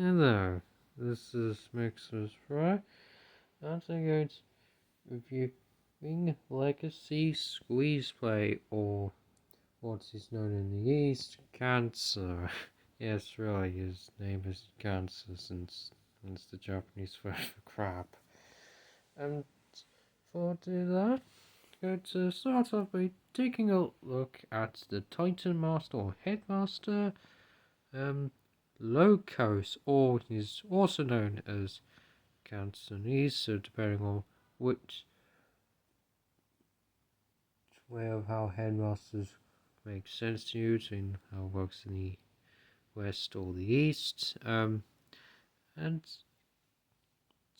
Hello, this is Mixer's Fry, and I'm going to reviewing Legacy Squeezeplay, or what is known in the East, Cancer. Yes, really, his name is Cancer since it's the Japanese word for crap. And for that, I'm going to start off by taking a look at the Titan Master or Headmaster, Locos, or he's also known as Cantonese, so depending on which way of how headmasters make sense to you, in how it works in the west or the east. And it's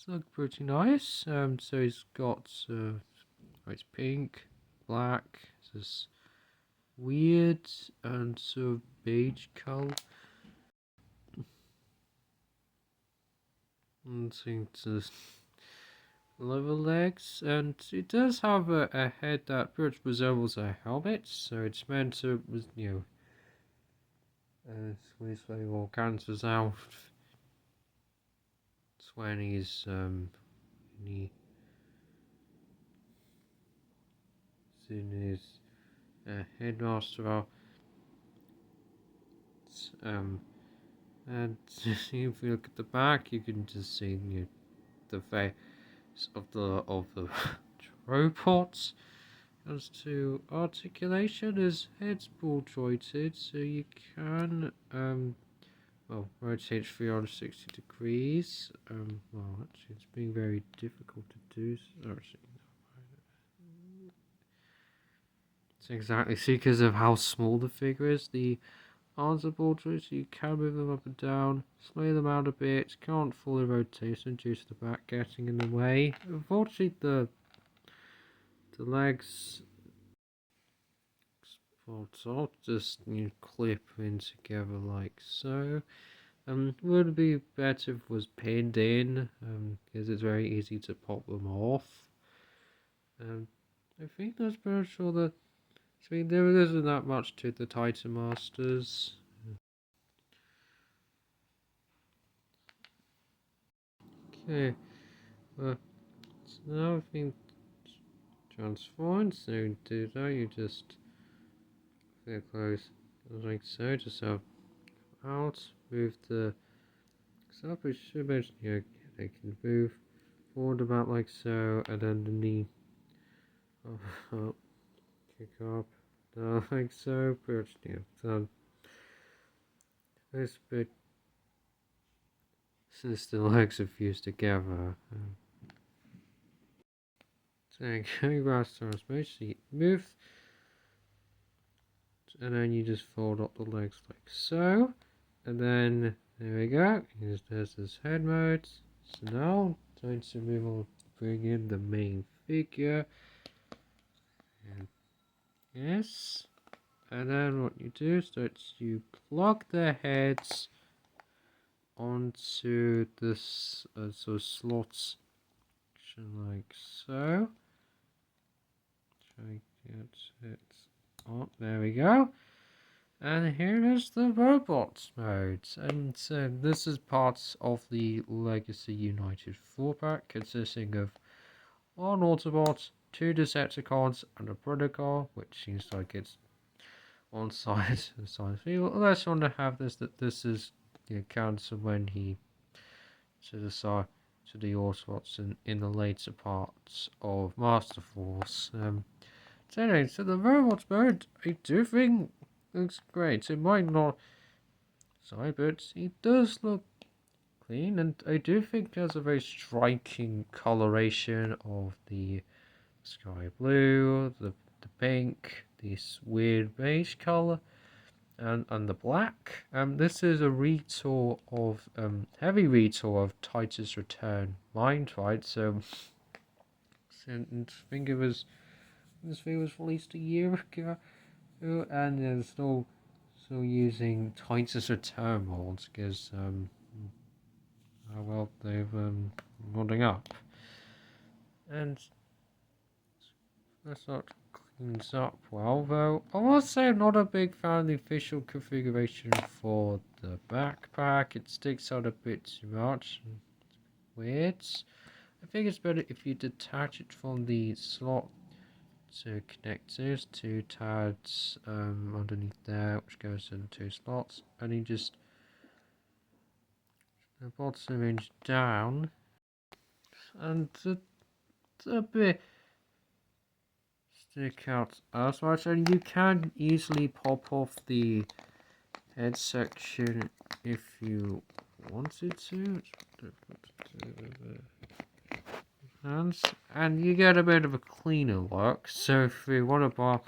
look pretty nice. So he's got it's pink, black, this weird and sort of beige color. And seems lower legs, and it does have a head that pretty much resembles a helmet, so it's meant to, squeeze or cancels out when he's in his headmaster, and if you look at the back, you can just see the face of the robots. As to articulation, his head's ball jointed, so you can rotate 360 degrees. Well, actually, it's being very difficult to do. It's exactly see because of how small the figure is. The arms are ball jointed, so you can move them up and down, sway them out a bit. Can't fully rotate them due to the back getting in the way. Unfortunately, the legs spots just clip in together like so. Would be better if it was pinned in, because it's very easy to pop them off. I think that's pretty sure that there isn't that much to the Titan Masters. Okay, well, so now I think transformed, so to do that you just feel close like so, just have out, move the up, it should mention here, they can move forward about like so, and then the knee up, kick up, down like so, but done. This bit, since the legs are fused together, so going back to basically move, and then you just fold up the legs like so, and then there we go. There's this head mode. So now time to move on, bring in the main figure. And yes, and then what you do is that you plug their heads onto this sort of slots like so. Try to get it up. There we go. And here is the robots mode, and this is part of the Legacy United 4-pack, consisting of one Autobot, 2 Decepticons, and a Predator, which seems like it's on side and side field. Unless you want to have this, that this is counts when he to the side to the Autobots in the later parts of Master Force. So anyway, so the robots mode, I do think looks great. It might not, sorry, but it does look clean, and I do think there's a very striking coloration of the sky blue, the pink, this weird beige color, and the black. This is a retool of heavy retool of Titus Return Mind, right? So, and I think it was this video was released a year ago. And they're still using Titus Return molds because well, they've modding up, and that's not cleans up well. Though I must say I'm not a big fan of the official configuration for the backpack. It sticks out a bit too much. Weird. I think it's better if you detach it from the slot to connect those two tabs underneath there, which goes to the two slots, and you just the bottom inch down, and a bit stick out as much, and you can easily pop off the head section if you wanted to. Hands, and you get a bit of a cleaner look. So if you want to buy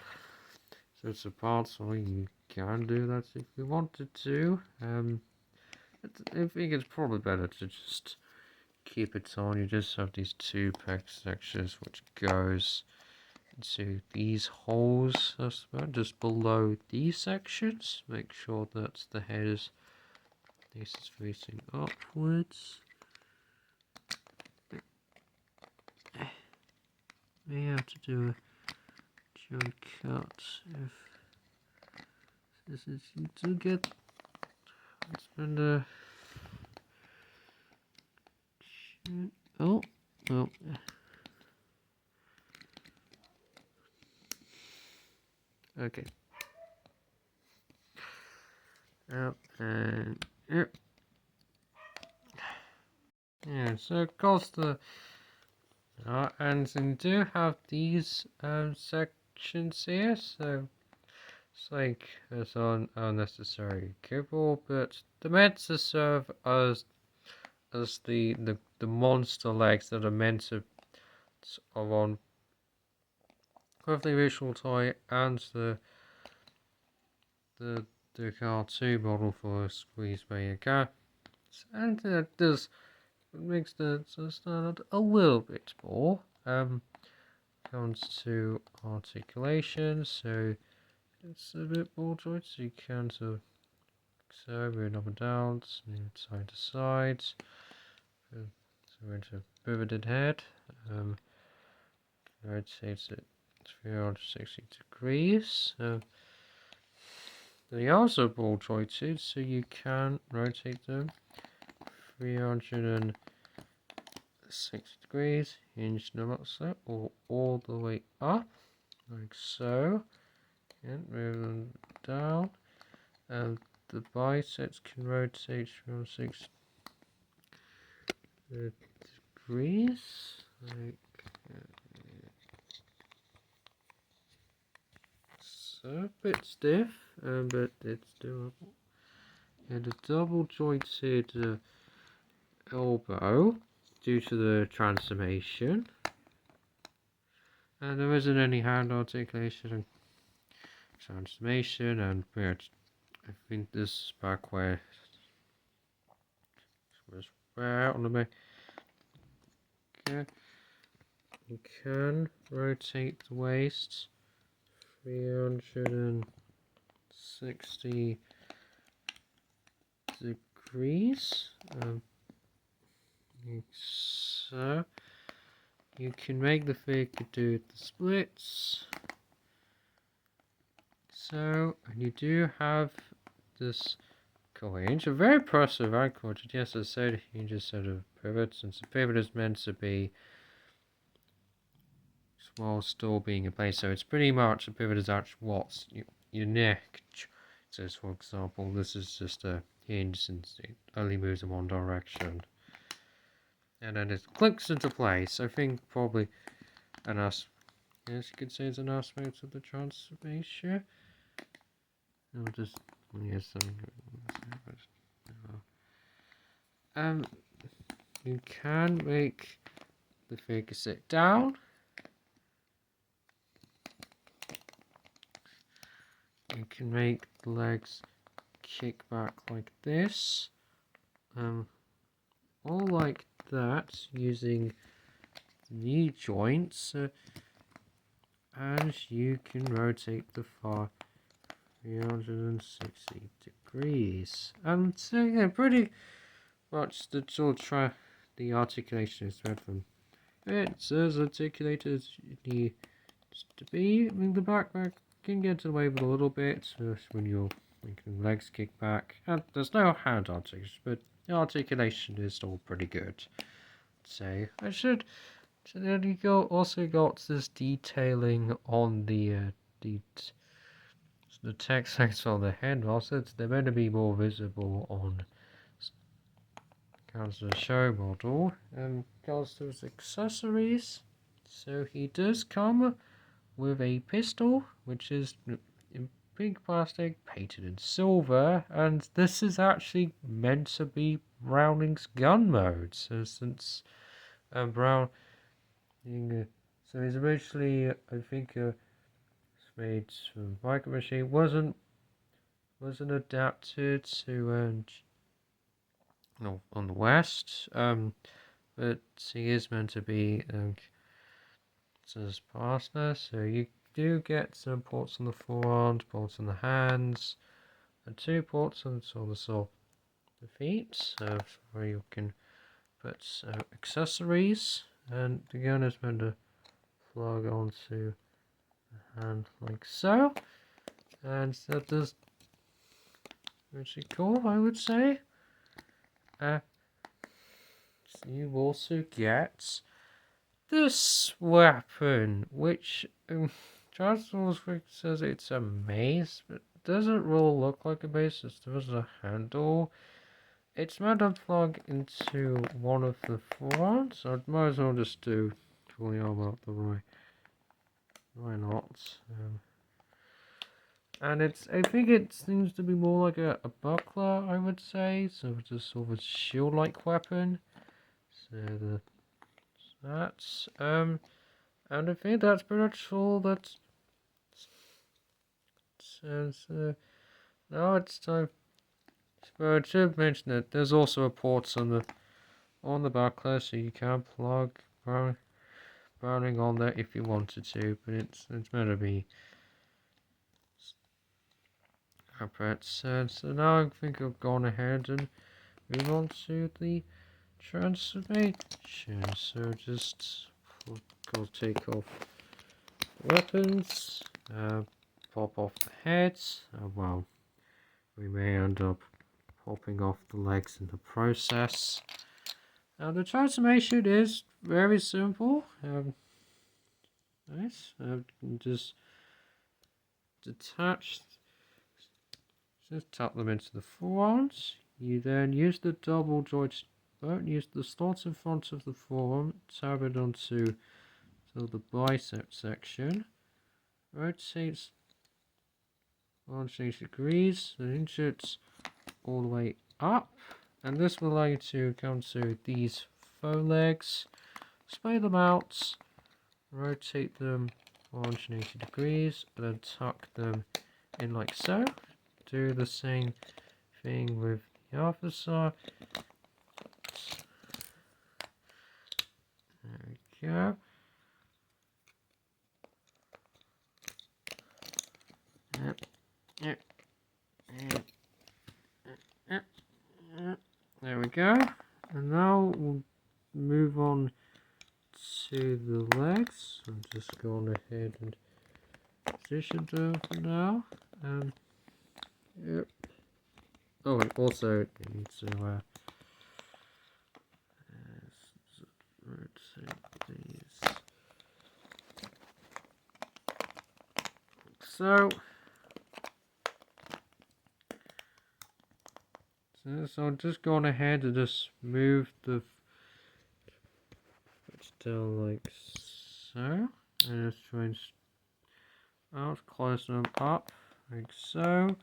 sorts of parts, well, you can do that if you wanted to. I think it's probably better to just keep it on. You just have these two peg sections which goes into these holes, I suppose, just below these sections. Make sure that the head is facing upwards. May have to do a joint cut if this is you to get spend oh well. Okay. And yep. Yeah, so of course and we do have these sections here, so it's like it's an unnecessary cable, but they're meant to serve as the monster legs that are meant to are on both the original toy and the cartoon model for Squeezeplay cats, and does makes the stand out a little bit more. Comes to articulation, so it's a bit more joint, so you can sort of move up and down, move side to side. So into a pivoted head. Rotates it 360 degrees. They are also ball jointed, so you can rotate them 360 degrees, hinge them up so, or all the way up, like so, and move them down, and the biceps can rotate 360 degrees, like so, a bit stiff, but it's doable. And a double jointed elbow due to the transformation, and there isn't any hand articulation and transformation, and I think this is back where on the back. Okay. You can rotate the waist 360 degrees. So you can make the figure do the splits. So, and you do have this range, a very impressive ankle. Yes, as I said, you just sort of pivot, since the pivot is meant to be while still being in place. So it's pretty much the pivot is actually what's your neck. So, for example, this is just a hinge since it only moves in one direction, and then it clicks into place. I think probably an yes, you could say it's an aspect of the transformation. I'll just you can make the figure sit down. You can make the legs kick back like this, or like that, using the knee joints, and you can rotate the far 360 degrees. So yeah, pretty much the the articulation is read from it's as articulated as it needs to be. I mean, the backpack can get away with a little bit when you're making the legs kick back. And there's no hand articulation, but the articulation is still pretty good. So I should. So then you also got this detailing on the text lines on the head. Also, they're meant to be more visible on comes the show model. Comes to his accessories. So he does come with a pistol, which is in pink plastic, painted in silver, and this is actually meant to be Browning's gun mode. So since Brown, so he's originally, I think, made from Micro Machine, wasn't adapted to no, on the West, but he is meant to be his partner, so you do get some ports on the forearms, ports on the hands, and 2 ports on the feet, where you can put accessories, and the gun is meant to plug onto the hand like so, and that does pretty cool, I would say. So you also get this weapon, which Charles says it's a mace, but it doesn't really look like a mace. There's a handle. It's meant to plug into one of the forearms. So I might as well just do fully arm up the right. Why not? And I think it seems to be more like a buckler, I would say. So it's a sort of a shield-like weapon. So that's and I think that's pretty much all that says. Now it's time. But I should mention that there's also a port on the buckler, so you can plug Browning on there if you wanted to. But it's meant to be separate. So now I think I've gone ahead and move on to the transformation. So just go take off weapons, pop off the heads. Well, we may end up popping off the legs in the process. Now the transformation is very simple. Nice. Just detach. Just tuck them into the forearms. You then use the double joint. Use the slots in front of the forearm. Tab it onto the bicep section. Rotates 180 degrees. The inserts all the way up, and this will allow you to come to these faux legs, spread them out, rotate them 180 degrees, and then tuck them in like so. Do the same thing with the other side. There we go. There we go. And now we'll move on to the legs. I'm just going ahead and position them for now. Yep. Oh, and also you need to rotate these. So I'm just going ahead and just move the down like so, and just try and out, close them up like so,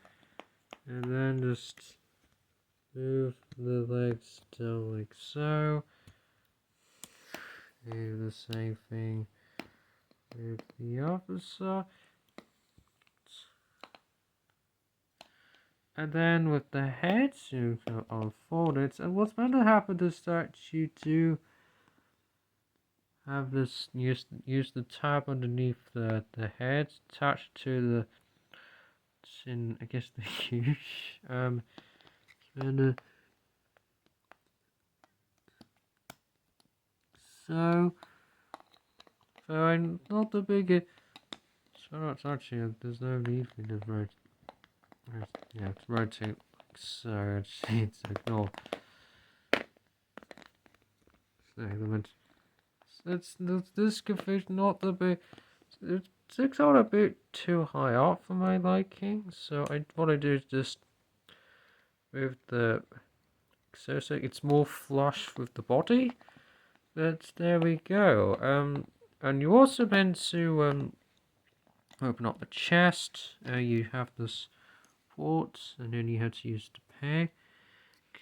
and then just move the legs down like so. Do the same thing with the other side. And then with the head, you can unfold it. And what's meant to happen is that you do have this, use the tab underneath the head, attached to the, I guess the huge, so I'm not the biggest, so it's actually, there's no need for the right. Yeah, it's rotate like so. It's ignore the element. This config not the big. It's out a bit too high up for my liking. So what I do is just move the so it's more flush with the body. But there we go. And you also meant to open up the chest. You have this port, and then you have to use the peg.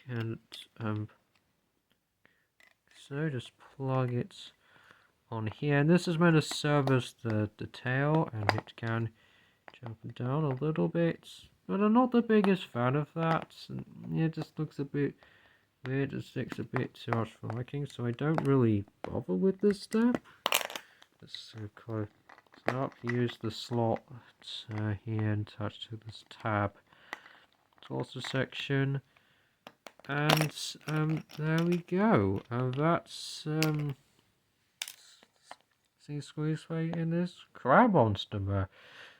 And so just plug it on here, and this is meant to serve as the tail, and it can jump down a little bit. But I'm not the biggest fan of that. And it just looks a bit weird. It sticks a bit too much for liking, so I don't really bother with this step. Just close it up, use the slot here and touch to this tab torso section, and there we go. That's see Squeezeplay in this crab monster mode.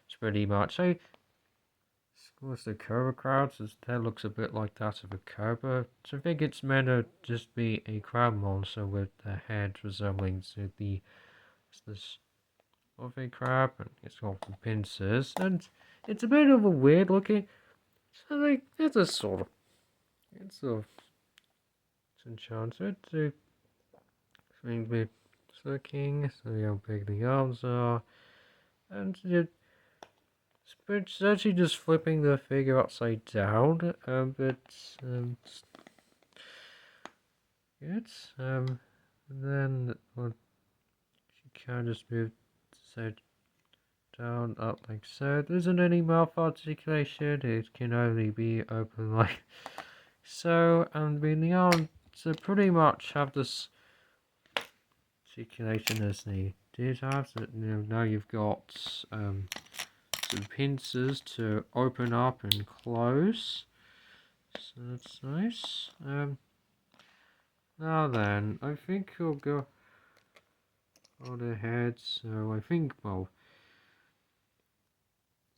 It's pretty much. So, of course, the Cobra crowds, that looks a bit like that of a cobra. So I think it's meant to just be a crab monster with the head resembling to this of a crab, and it's got the pincers, and it's a bit of a weird looking. So like it's a sort of it's enchanted to think bit looking. So how big the arms are, and it's actually just flipping the figure upside down, but it's and then well, you can just move so down, up like so. There isn't any mouth articulation. It can only be open like so, and in the arm, so pretty much have this articulation as they did have. So now you've got some pincers to open up and close. So that's nice. Now then, I think we'll go on ahead. So I think, well,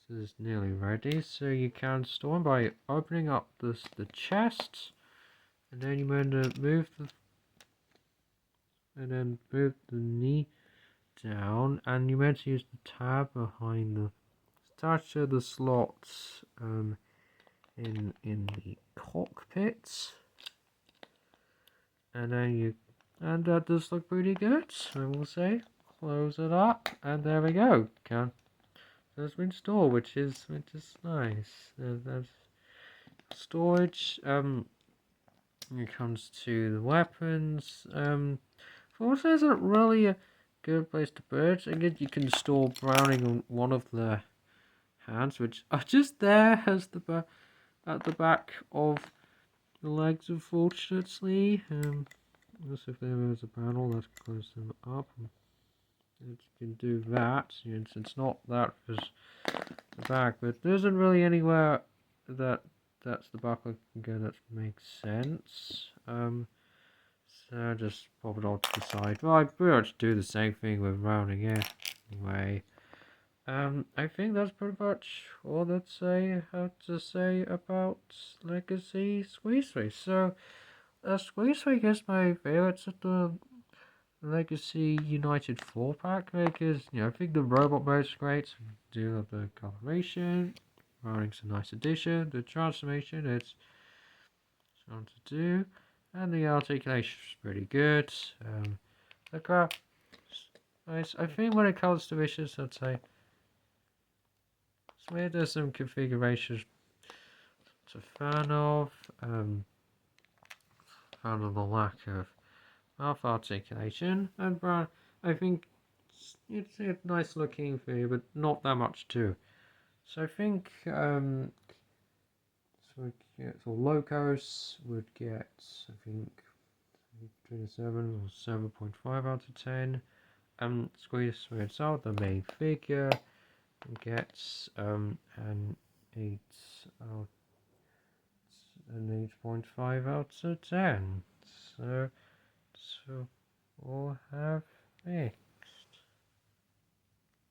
this is nearly ready. So you can store them by opening up the chest, and then you want to move the knee down, and you meant to use the tab behind the attached to the slots in the cockpit, and then that does look pretty good. I will say, close it up, and there we go. That's been stored, which is nice. That's storage. When it comes to the weapons, Force isn't really a good place to put it. Again, you can store Browning on one of the hands, which are just there as at the back of the legs, unfortunately. Also, if there was a panel, let's close them up. You can do that. It's not that for the back, but there isn't really anywhere that's the back I can go that makes sense. So just pop it all to the side. Well, I pretty much do the same thing with rounding it anyway. I think that's pretty much all I have to say about Legacy Squeezeplay. So, Squeezeplay is my favorite of the Legacy United 4 pack because, I think the robot mode's great. Do love the coloration. Rounding's a nice addition. The transformation, it's fun to do. And the articulation is pretty good. The crap, nice. I think when it comes to wishes, I'd say there's some configurations to fan of. Fan of the lack of mouth articulation, and I think it's a nice looking figure, but not that much too. So I think so Locos would get, I think, between a 7 or 7.5 out of 10. Squeeze itself, the main figure, gets an 8.5 out of 10. So we'll have it.